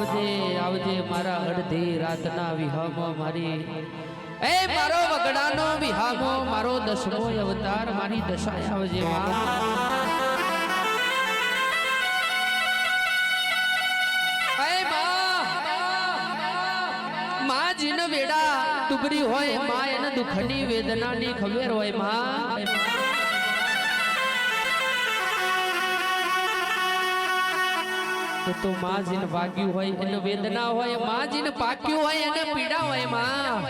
આવજે આવજે મારા અડધી રાતના વિહામો મારી એ મારો વગડાનો વિહામો મારો 10મો અવતાર મારી દશાએ આવજે માં જીન વેડા તુબરી હોય માં એને દુખની વેદનાની ખબર હોય માં તો માં જીને વાગ્યું હોય એને વેદના હોય માં જીને પાક્યું હોય એને પીડા હોય માં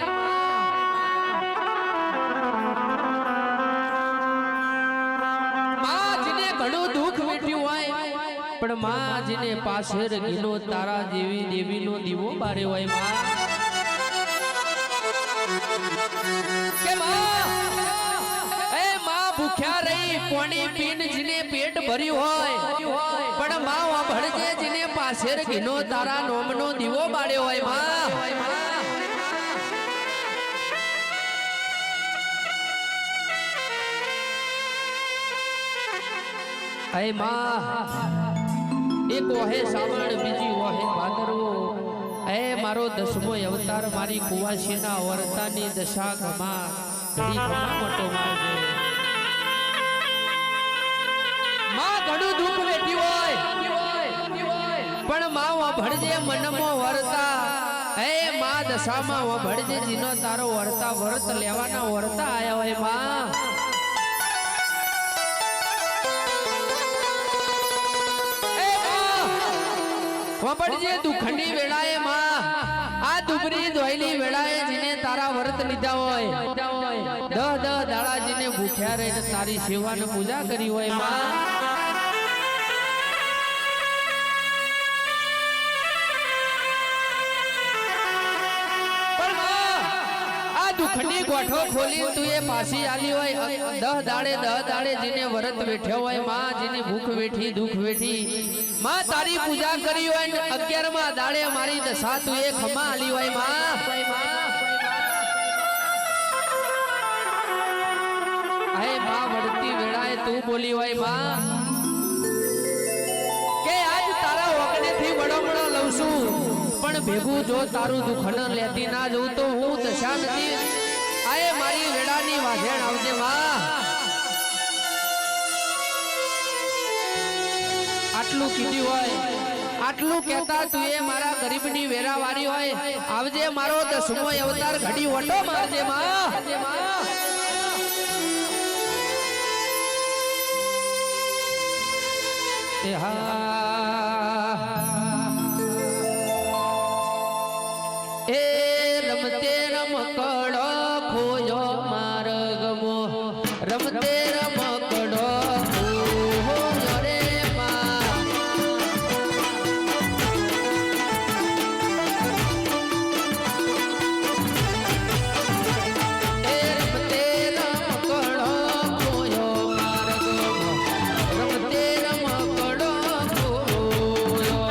જીને ઘણું દુઃખ વેઠ્યું હોય પણ માં જીને પાછળ ગીનો તારા જેવી દેવીનો દીવો બારે હોય માં કે માં એ માં ભૂખ્યા રહી પાણી પીને જીને પેટ ભર્યું હોય પણ માં ભળજે જીને પાછળ ગીનો તારા નોમનો દીવો બાળ્યો હોય માં હે માં એક ઓહે સાવણ બીજી ઓહે ભાદરવો હે મારો 10મો અવતાર મારી કુવાસીના વર્તાની દશા ઘમા ઘડી ઘમા મોટો મારજે માં ઘણું દુઃખ વેઠી હોય પણ માં ભળજે મનમો વર્તા હે માં દશામાં ભળજે જીનો તારો વર્તા વર્ત લેવાના વર્તા આયા હોય માં વપડજે દુખની વેળાએ માં આ દુબરી દોયલી વેળાએ જીને તારા વ્રત લીધા હોય 10 દાડા જીને ભૂખ્યા રહીને તારી સેવાની પૂજા કરી હોય માં દુખની ગોઠો ખોલી તું એ પાછી આલી હોય 10 દાડે જીને વ્રત વેઠ્યો હોય માં જીની ભૂખ વેઠી દુઃખ વેઠી માં તારી પૂજા કરી હોય 11મા દાડે મારી દશા તું એ ખમા આલી હોય માં હે માં વળતી વેળાએ તું બોલી હોય માં કે આજ તારા ઓગણેથી વડોમણો લઉં છું પણ ભેગું જો તારું દુઃખ ન લેતી ના જઉં તો હું દશા નથી આએ મારી વેડાની વાઘેણ આવજે માં આટલું કીધું હોય આટલું કહેતા તું એ મારા ગરીબની વેરાવારી હોય આવજે મારો 10મો અવતાર ઘડી ઓટો મારજે માં એ હા એ રમતે રમકડો ખોયો માર્ગમો રમતે રમકડો ખોયો રે માં એ રમતે રમકડો ખોયો માર્ગમો રમતે રમકડો ખોયો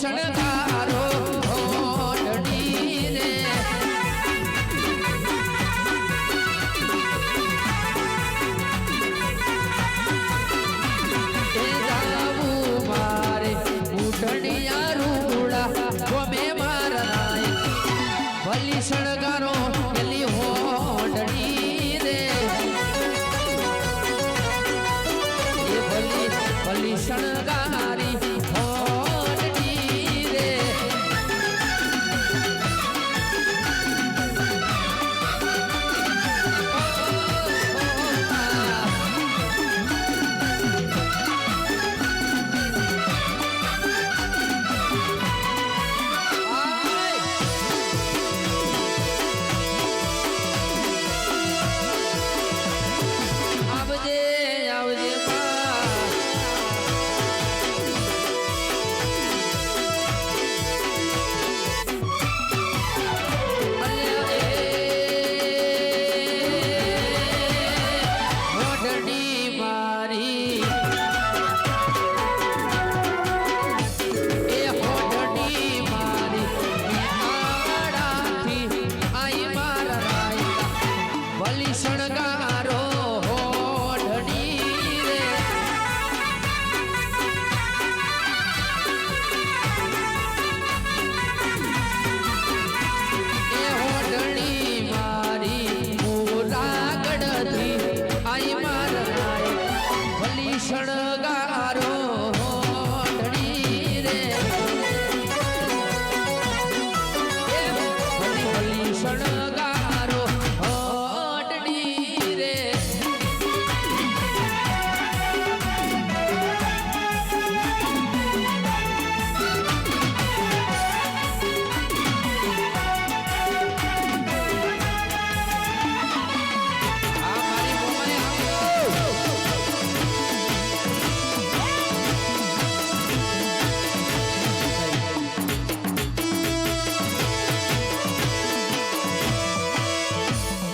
ભસણ